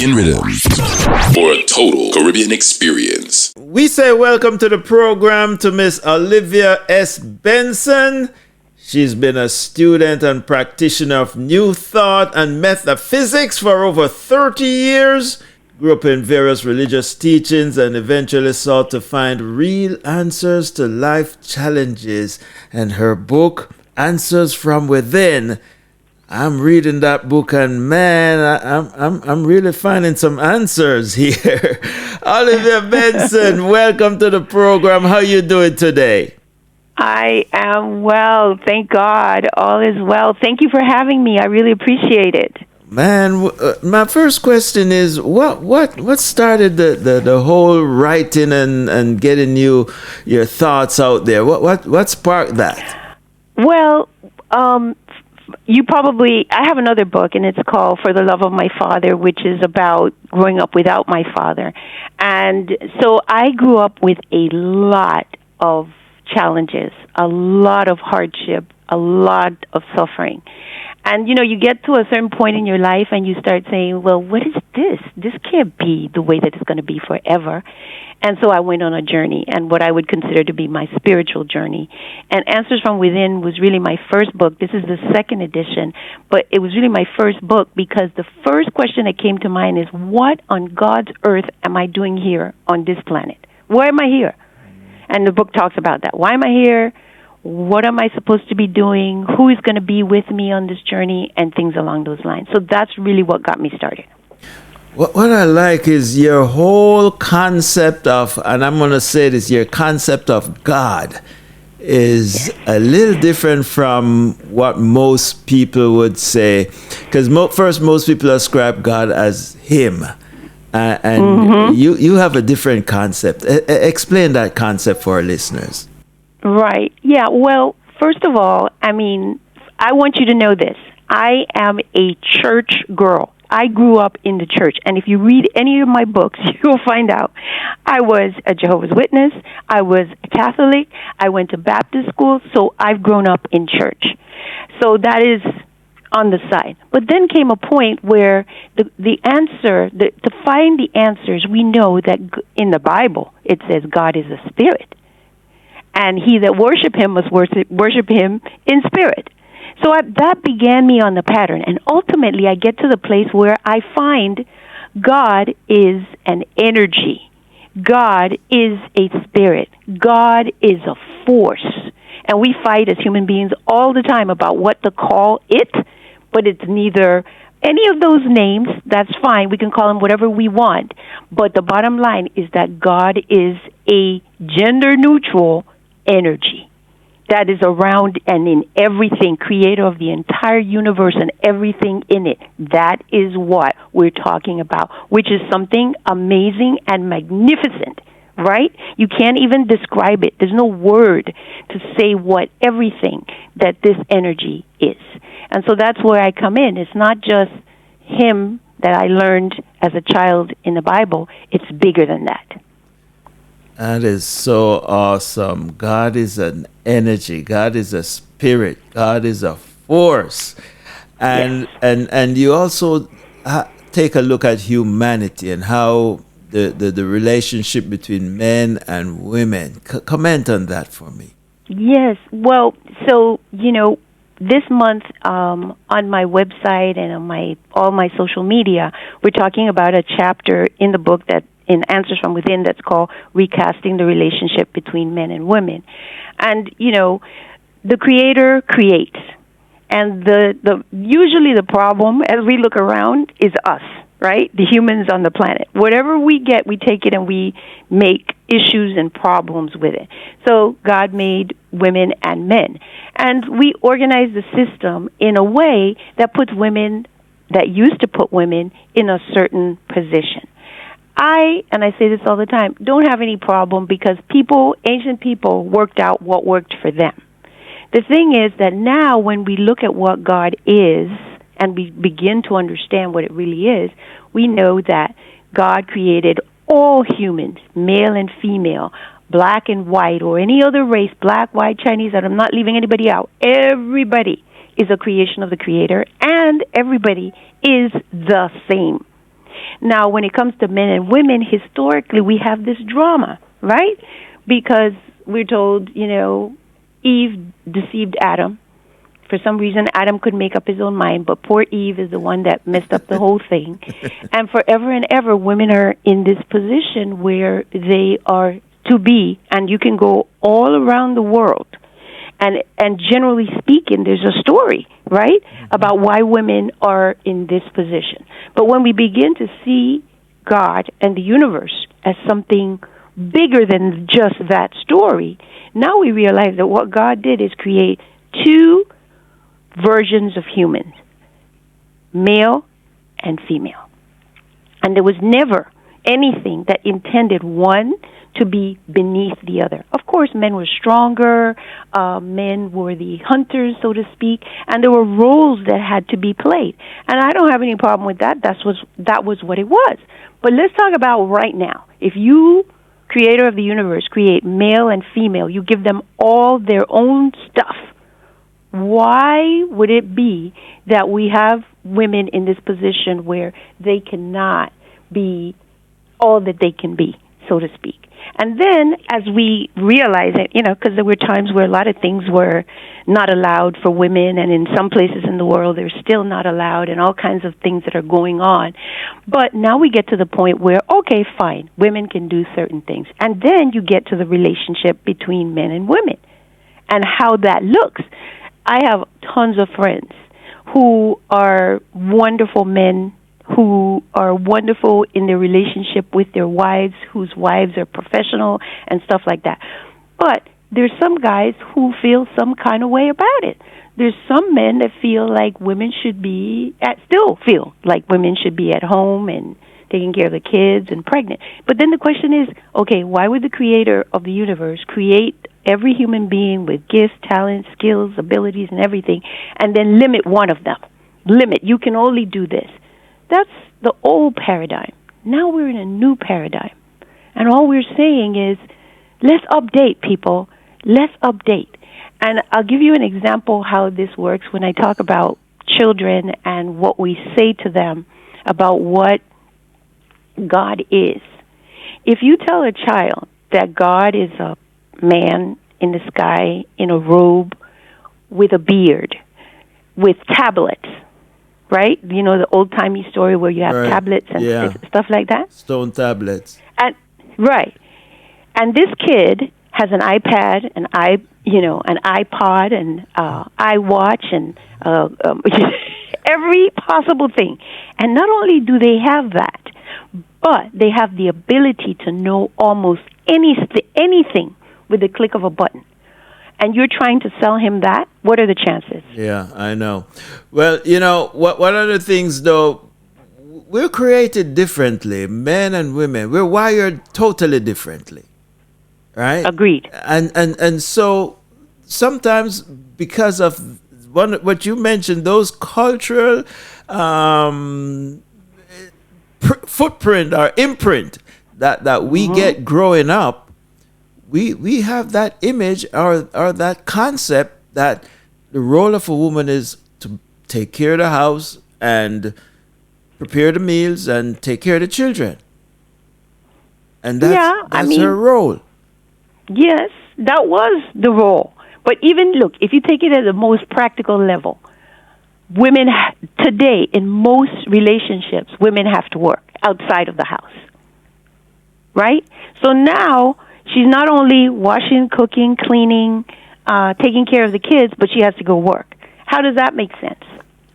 Caribbean Riddims for a total Caribbean experience. We say welcome to the program to Miss Olivia S. Benson. She's been a student and practitioner of New Thought and metaphysics for over 30 years. Grew up in various religious teachings and eventually sought to find real answers to life challenges. And her book, Answers from Within, I'm reading that book and man, I'm really finding some answers here. Olivia Benson, welcome to the program. How you doing today? I am well, thank God. All is well. Thank you for having me. I really appreciate it. Man, my first question is what started the whole writing and getting your thoughts out there? What sparked that? Well, I have another book, and it's called For the Love of My Father, which is about growing up without my father. And so I grew up with a lot of challenges, a lot of hardship, a lot of suffering. And, you get to a certain point in your life and you start saying, well, what is this? This can't be the way that it's going to be forever. And so I went on a journey, and what I would consider to be my spiritual journey. And Answers from Within was really my first book. This is the second edition, but it was really my first book because the first question that came to mind is, what on God's earth am I doing here on this planet? Why am I here? And the book talks about that. Why am I here? What am I supposed to be doing? Who is going to be with me on this journey? And things along those lines. So that's really what got me started. What I like is your whole concept of, and I'm going to say this, your concept of God is a little different from what most people would say. Because most people ascribe God as Him. And you have a different concept. Explain that concept for our listeners. Right. Yeah. Well, first of all, I want you to know this. I am a church girl. I grew up in the church. And if you read any of my books, you'll find out I was a Jehovah's Witness. I was a Catholic. I went to Baptist school. So I've grown up in church. So that is on the side. But then came a point where to find the answers, we know that in the Bible, it says God is a spirit. And he that worship him must worship him in spirit. So that began me on the pattern. And ultimately, I get to the place where I find God is an energy. God is a spirit. God is a force. And we fight as human beings all the time about what to call it, but it's neither any of those names. That's fine. We can call them whatever we want. But the bottom line is that God is a gender-neutral energy that is around and in everything, creator of the entire universe and everything in it. That is what we're talking about, which is something amazing and magnificent, right? You can't even describe it. There's no word to say what everything that this energy is. And so that's where I come in. It's not just him that I learned as a child in the Bible. It's bigger than that. That is so awesome. God is an energy. God is a spirit. God is a force. And yes. and you also take a look at humanity and how the relationship between men and women. Comment on that for me. Yes. Well, so, this month on my website and on all my social media, we're talking about a chapter in the book that in Answers from Within that's called Recasting the Relationship Between Men and Women. And, the Creator creates. And usually the problem, as we look around, is us, right? The humans on the planet. Whatever we get, we take it and we make issues and problems with it. So God made women and men. And we organize the system in a way that used to put women in a certain position. And I say this all the time, don't have any problem because ancient people worked out what worked for them. The thing is that now when we look at what God is and we begin to understand what it really is, we know that God created all humans, male and female, black and white, or any other race, black, white, Chinese, and I'm not leaving anybody out. Everybody is a creation of the Creator, and everybody is the same. Now, when it comes to men and women, historically, we have this drama, right? Because we're told, Eve deceived Adam. For some reason, Adam couldn't make up his own mind, but poor Eve is the one that messed up the whole thing. And forever and ever, women are in this position where they are to be, and you can go all around the world. And generally speaking, there's a story, right, about why women are in this position. But when we begin to see God and the universe as something bigger than just that story, now we realize that what God did is create two versions of humans, male and female. And there was never anything that intended one to be beneath the other. Of course, men were stronger, men were the hunters, so to speak, and there were roles that had to be played. And I don't have any problem with that. That was what it was. But let's talk about right now. If you, creator of the universe, create male and female, you give them all their own stuff, why would it be that we have women in this position where they cannot be all that they can be, so to speak? And then as we realize it, because there were times where a lot of things were not allowed for women, and in some places in the world they're still not allowed, and all kinds of things that are going on. But now we get to the point where, okay, fine, women can do certain things. And then you get to the relationship between men and women and how that looks. I have tons of friends who are wonderful men, who are wonderful in their relationship with their wives, whose wives are professional and stuff like that. But there's some guys who feel some kind of way about it. There's some men that feel like women should be, still feel like women should be at home and taking care of the kids and pregnant. But then the question is, okay, why would the creator of the universe create every human being with gifts, talents, skills, abilities, and everything, and then limit one of them? Limit, you can only do this. That's the old paradigm. Now we're in a new paradigm. And all we're saying is, let's update, people. Let's update. And I'll give you an example how this works when I talk about children and what we say to them about what God is. If you tell a child that God is a man in the sky in a robe with a beard, with tablets, right? The old-timey story where you have tablets and stuff like that? Stone tablets. And right. And this kid has an iPad, an iPod, and iWatch, and every possible thing. And not only do they have that, but they have the ability to know almost anything with the click of a button. And you're trying to sell him that? What are the chances? Yeah, I know. Well, one of the things, though, we're created differently, men and women. We're wired totally differently, right? Agreed. And so sometimes because of what you mentioned, those cultural footprint or imprint that we get growing up, we have that image or that concept that the role of a woman is to take care of the house and prepare the meals and take care of the children. And that's her role. Yes, that was the role. But even, look, if you take it at the most practical level, women today, in most relationships, women have to work outside of the house. Right? So now she's not only washing, cooking, cleaning, taking care of the kids, but she has to go work. How does that make sense?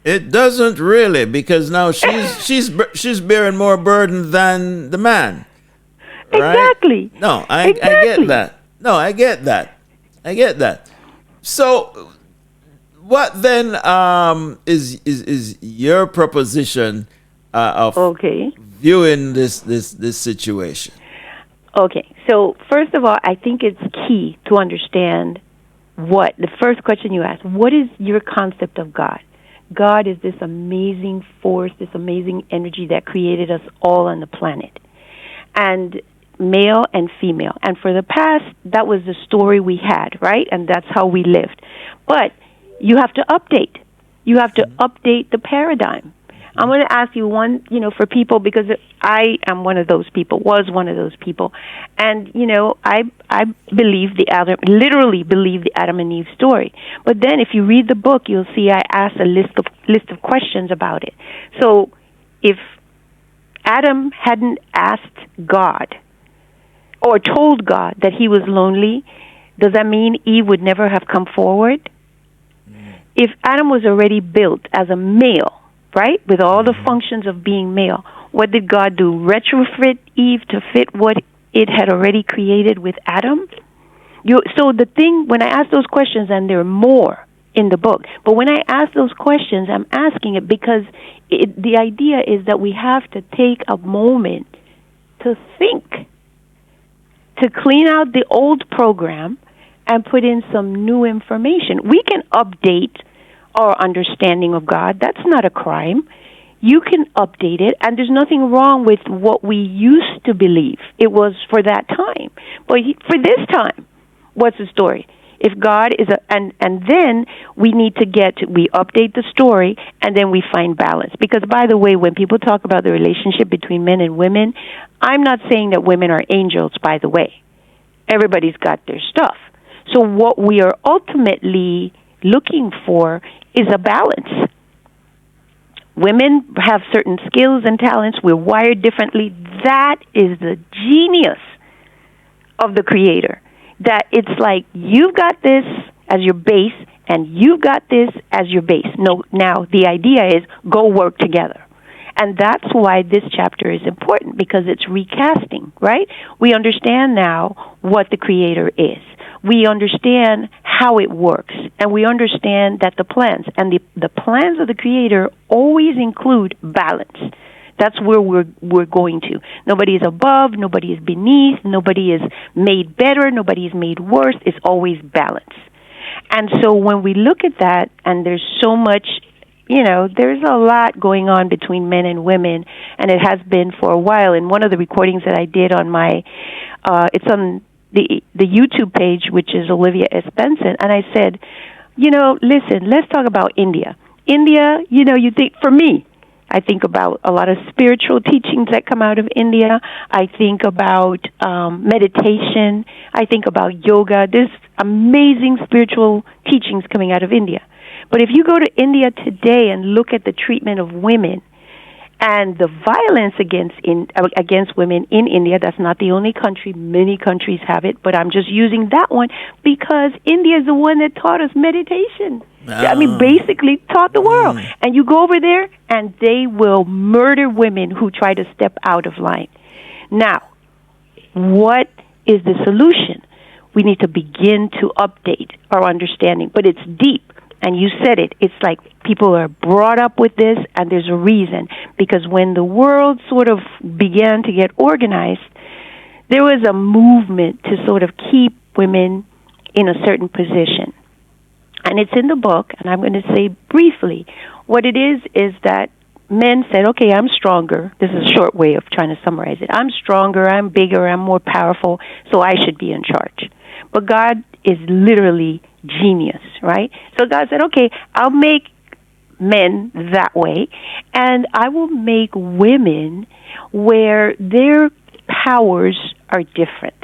It doesn't really, because now she's bearing more burden than the man. Right? Exactly. No, I get that. No, I get that. So, what then is your proposition of viewing this situation? Okay, so first of all, I think it's key to understand the first question you asked, what is your concept of God? God is this amazing force, this amazing energy that created us all on the planet. And male and female. And for the past, that was the story we had, right? And that's how we lived. But you have to update. You have to update the paradigm. I'm going to ask you one, for people, because I am one of those people, was one of those people. And, I believe literally believe the Adam and Eve story. But then if you read the book, you'll see I asked a list of questions about it. So if Adam hadn't asked God or told God that he was lonely, does that mean Eve would never have come forward? If Adam was already built as a male, right, with all the functions of being male, what did God do? Retrofit Eve to fit what it had already created with Adam? So the thing, when I ask those questions, and there are more in the book, but when I ask those questions, I'm asking it because the idea is that we have to take a moment to think, to clean out the old program and put in some new information. We can update our understanding of God. That's not a crime. You can update it, and there's nothing wrong with what we used to believe it was for that time. But for this time, what's the story? If God is and then we need to we update the story, and then we find balance. Because, by the way, when people talk about the relationship between men and women, I'm not saying that women are angels, by the way. Everybody's got their stuff. So what we are ultimately looking for is a balance. Women have certain skills and talents. We're wired differently. That is the genius of the Creator. That it's like, you've got this as your base, and you've got this as your base. No, now, the idea is go work together. And that's why this chapter is important, because it's recasting, right? We understand now what the Creator is. We understand how it works, and we understand that the plans, and the plans of the Creator always include balance. That's where we're going to. Nobody is above, nobody is beneath, nobody is made better, nobody is made worse. It's always balance. And so when we look at that, and there's so much, there's a lot going on between men and women, and it has been for a while. And one of the recordings that I did on my, it's on the YouTube page, which is Olivia S. Benson, and I said, listen, let's talk about India. India, you think, for me, I think about a lot of spiritual teachings that come out of India. I think about meditation. I think about yoga. There's amazing spiritual teachings coming out of India. But if you go to India today and look at the treatment of women and the violence against women in India, that's not the only country. Many countries have it, but I'm just using that one because India is the one that taught us meditation. I mean, basically taught the world. And you go over there, and they will murder women who try to step out of line. Now, what is the solution? We need to begin to update our understanding, but it's deep. And you said it. It's like people are brought up with this, and there's a reason. Because when the world sort of began to get organized, there was a movement to sort of keep women in a certain position. And it's in the book, and I'm going to say briefly, what it is that men said, okay, I'm stronger. This is a short way of trying to summarize it. I'm stronger, I'm bigger, I'm more powerful, so I should be in charge. But God is literally genius, right? So God said, okay, I'll make men that way, and I will make women where their powers are different.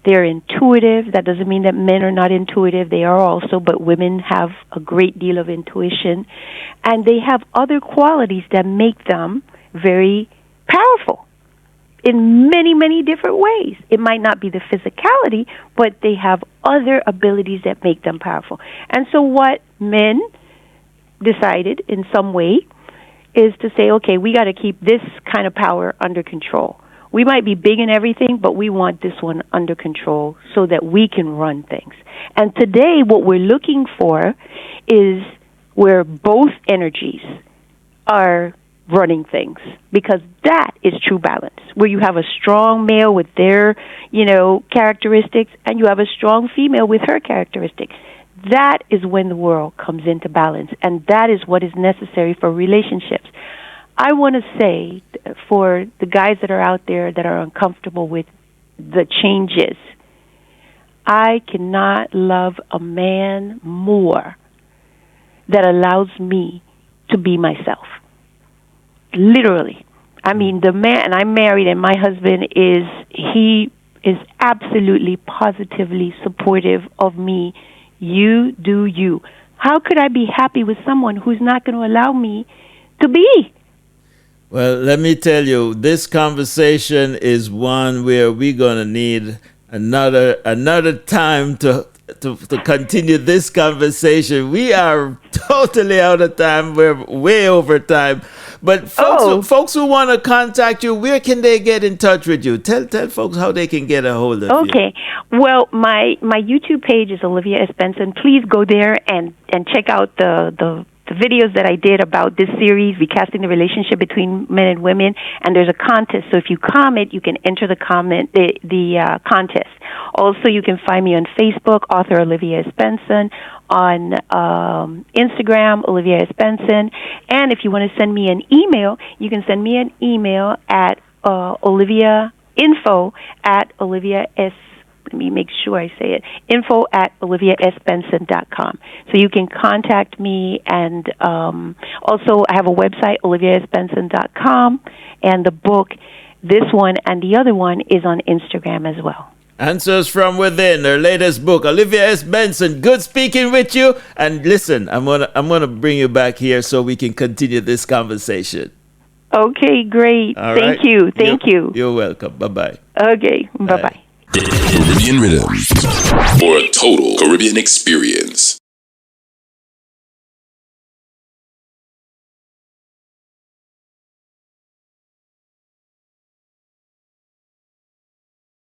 They're intuitive. That doesn't mean that men are not intuitive. They are also, but women have a great deal of intuition. And they have other qualities that make them very powerful in many, many different ways. It might not be the physicality, but they have other abilities that make them powerful. And so what men decided in some way is to say, okay, we got to keep this kind of power under control. We might be big in everything, but we want this one under control so that we can run things. And today what we're looking for is where both energies are running things, because that is true balance, where you have a strong male with their, characteristics, and you have a strong female with her characteristics. That is when the world comes into balance, and that is what is necessary for relationships. I want to say, for the guys that are out there that are uncomfortable with the changes, I cannot love a man more that allows me to be myself. literally. I mean, the man, and I'm married, and my husband he is absolutely, positively supportive of me. You do you. How could I be happy with someone who's not going to allow me to be? Well, let me tell you, this conversation is one where we're going to need another time to continue this conversation. We are totally out of time. We're way over time. But folks who want to contact you, where can they get in touch with you? Tell folks how they can get a hold of you. Okay. Well, my YouTube page is Olivia S. Benson. Please go there and check out the videos that I did about this series, recasting the relationship between men and women. And there's a contest. So if you comment, you can enter the contest. Also, you can find me on Facebook, author Olivia S. Benson, on Instagram, Olivia S. Benson. And if you want to send me an email, you can send me an email at info@olivias. Let me make sure I say it. info@oliviasbenson.com. So you can contact me, and also I have a website, oliviasbenson.com, and the book, this one and the other one, is on Instagram as well. Answers from Within, her latest book. Olivia S. Benson, good speaking with you. And listen, I'm gonna bring you back here so we can continue this conversation. Okay, great. Thank you. You're welcome. Bye-bye. Okay, bye-bye. Caribbean Riddims for a total Caribbean experience.